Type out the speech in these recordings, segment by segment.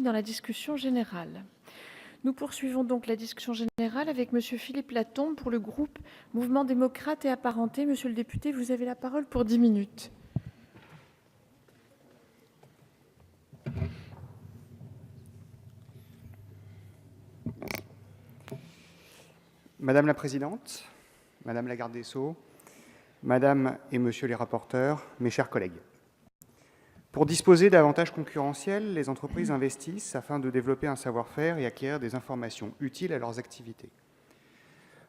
dans la discussion générale. Nous poursuivons donc la discussion générale avec Monsieur Philippe Latombe pour le groupe Mouvement démocrate et apparenté. Monsieur le député, vous avez la parole pour 10 minutes. Madame la Présidente, Madame la Garde des Sceaux, Madame et Monsieur les rapporteurs, mes chers collègues. Pour disposer d'avantages concurrentiels, les entreprises investissent afin de développer un savoir-faire et acquérir des informations utiles à leurs activités.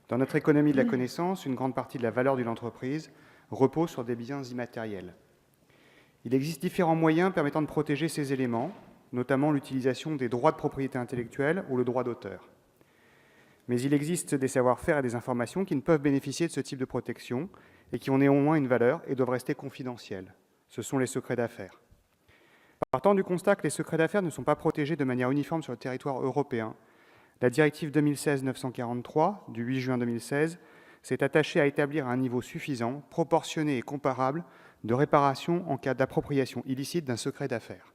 Dans notre économie de la connaissance, une grande partie de la valeur d'une entreprise repose sur des biens immatériels. Il existe différents moyens permettant de protéger ces éléments, notamment l'utilisation des droits de propriété intellectuelle ou le droit d'auteur. Mais il existe des savoir-faire et des informations qui ne peuvent bénéficier de ce type de protection et qui ont néanmoins une valeur et doivent rester confidentielles. Ce sont les secrets d'affaires. Partant du constat que les secrets d'affaires ne sont pas protégés de manière uniforme sur le territoire européen, la directive 2016-943 du 8 juin 2016 s'est attachée à établir un niveau suffisant, proportionné et comparable de réparation en cas d'appropriation illicite d'un secret d'affaires.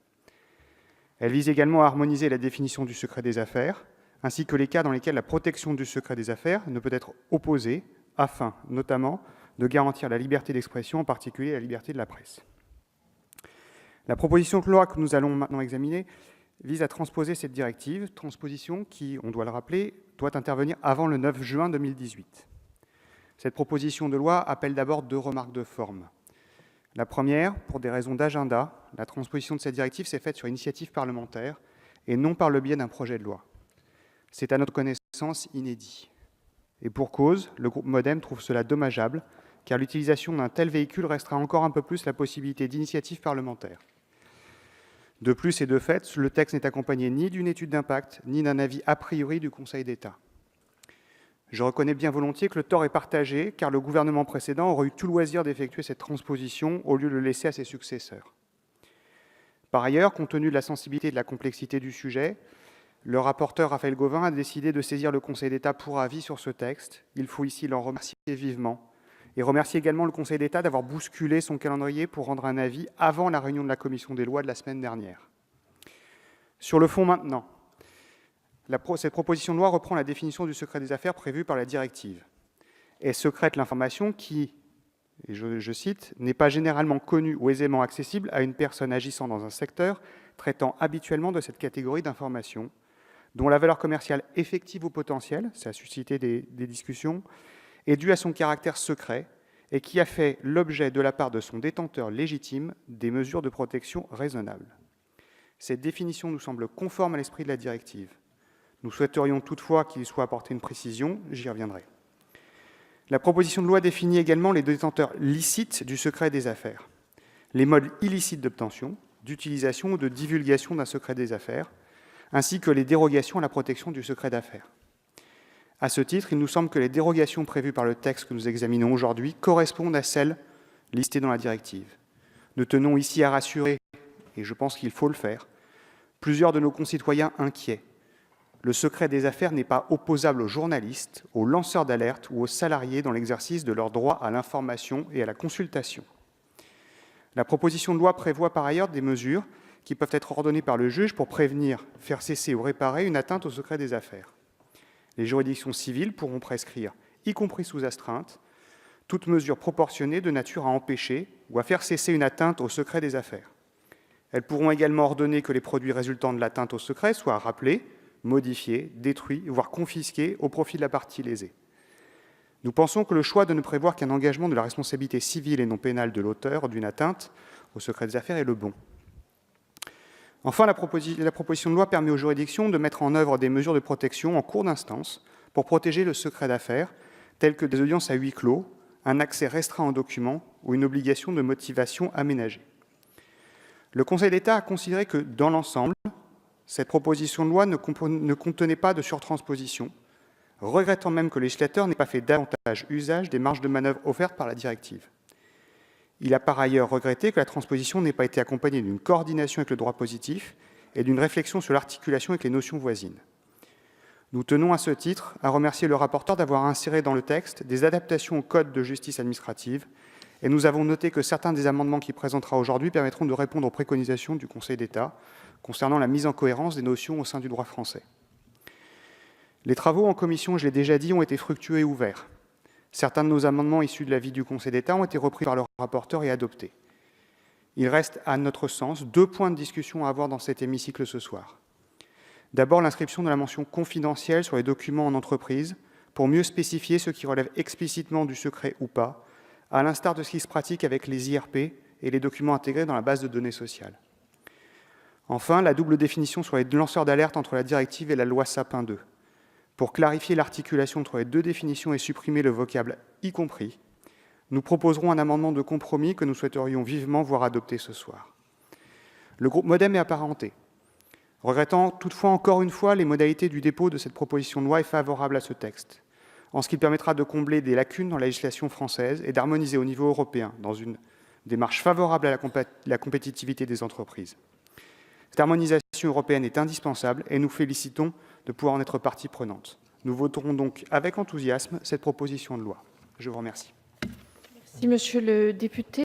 Elle vise également à harmoniser la définition du secret des affaires, ainsi que les cas dans lesquels la protection du secret des affaires ne peut être opposée, afin notamment de garantir la liberté d'expression, en particulier la liberté de la presse. La proposition de loi que nous allons maintenant examiner vise à transposer cette directive, transposition qui, on doit le rappeler, doit intervenir avant le 9 juin 2018. Cette proposition de loi appelle d'abord 2 remarques de forme. La première, pour des raisons d'agenda, la transposition de cette directive s'est faite sur initiative parlementaire et non par le biais d'un projet de loi. C'est à notre connaissance inédit. Et pour cause, le groupe MODEM trouve cela dommageable, car l'utilisation d'un tel véhicule restera encore un peu plus la possibilité d'initiative parlementaire. De plus et de fait, le texte n'est accompagné ni d'une étude d'impact, ni d'un avis a priori du Conseil d'État. Je reconnais bien volontiers que le tort est partagé, car le gouvernement précédent aurait eu tout loisir d'effectuer cette transposition au lieu de le laisser à ses successeurs. Par ailleurs, compte tenu de la sensibilité et de la complexité du sujet, le rapporteur Raphaël Gauvain a décidé de saisir le Conseil d'État pour avis sur ce texte. Il faut ici l'en remercier vivement et remercier également le Conseil d'État d'avoir bousculé son calendrier pour rendre un avis avant la réunion de la Commission des lois de la semaine dernière. Sur le fond maintenant, cette proposition de loi reprend la définition du secret des affaires prévue par la directive. Est secrète l'information qui, et je cite, « n'est pas généralement connue ou aisément accessible à une personne agissant dans un secteur traitant habituellement de cette catégorie d'informations, dont la valeur commerciale effective ou potentielle, ça a suscité des discussions, est due à son caractère secret et qui a fait l'objet de la part de son détenteur légitime des mesures de protection raisonnables. » Cette définition nous semble conforme à l'esprit de la directive. Nous souhaiterions toutefois qu'il soit apporté une précision, j'y reviendrai. La proposition de loi définit également les détenteurs licites du secret des affaires, les modes illicites d'obtention, d'utilisation ou de divulgation d'un secret des affaires, ainsi que les dérogations à la protection du secret d'affaires. À ce titre, il nous semble que les dérogations prévues par le texte que nous examinons aujourd'hui correspondent à celles listées dans la directive. Nous tenons ici à rassurer, et je pense qu'il faut le faire, plusieurs de nos concitoyens inquiets. Le secret des affaires n'est pas opposable aux journalistes, aux lanceurs d'alerte ou aux salariés dans l'exercice de leur droit à l'information et à la consultation. La proposition de loi prévoit par ailleurs des mesures qui peuvent être ordonnées par le juge pour prévenir, faire cesser ou réparer une atteinte au secret des affaires. Les juridictions civiles pourront prescrire, y compris sous astreinte, toute mesure proportionnée de nature à empêcher ou à faire cesser une atteinte au secret des affaires. Elles pourront également ordonner que les produits résultant de l'atteinte au secret soient rappelés, modifiés, détruits, voire confisqués au profit de la partie lésée. Nous pensons que le choix de ne prévoir qu'un engagement de la responsabilité civile et non pénale de l'auteur d'une atteinte au secret des affaires est le bon. Enfin, la proposition de loi permet aux juridictions de mettre en œuvre des mesures de protection en cours d'instance pour protéger le secret d'affaires, telles que des audiences à huis clos, un accès restreint aux documents ou une obligation de motivation aménagée. Le Conseil d'État a considéré que, dans l'ensemble, cette proposition de loi ne contenait pas de surtransposition, regrettant même que le législateur n'ait pas fait davantage usage des marges de manœuvre offertes par la directive. Il a par ailleurs regretté que la transposition n'ait pas été accompagnée d'une coordination avec le droit positif et d'une réflexion sur l'articulation avec les notions voisines. Nous tenons à ce titre à remercier le rapporteur d'avoir inséré dans le texte des adaptations au Code de justice administrative Et nous avons noté que certains des amendements qu'il présentera aujourd'hui permettront de répondre aux préconisations du Conseil d'État concernant la mise en cohérence des notions au sein du droit français. Les travaux en commission, je l'ai déjà dit, ont été fructueux et ouverts. Certains de nos amendements issus de l'avis du Conseil d'État ont été repris par le rapporteur et adoptés. Il reste, à notre sens, 2 points de discussion à avoir dans cet hémicycle ce soir. D'abord, l'inscription de la mention confidentielle sur les documents en entreprise pour mieux spécifier ce qui relève explicitement du secret ou pas, à l'instar de ce qui se pratique avec les IRP et les documents intégrés dans la base de données sociale. Enfin, la double définition sur les lanceurs d'alerte entre la directive et la loi Sapin 2. Pour clarifier l'articulation entre les 2 définitions et supprimer le vocable « y compris », nous proposerons un amendement de compromis que nous souhaiterions vivement voir adopter ce soir. Le groupe MoDem est apparenté. Regrettant toutefois encore une fois les modalités du dépôt de cette proposition de loi est favorable à ce texte, en ce qu'il permettra de combler des lacunes dans la législation française et d'harmoniser au niveau européen dans une démarche favorable à la compétitivité des entreprises. Cette harmonisation européenne est indispensable et nous félicitons de pouvoir en être partie prenante. Nous voterons donc avec enthousiasme cette proposition de loi. Je vous remercie. Merci, monsieur le député.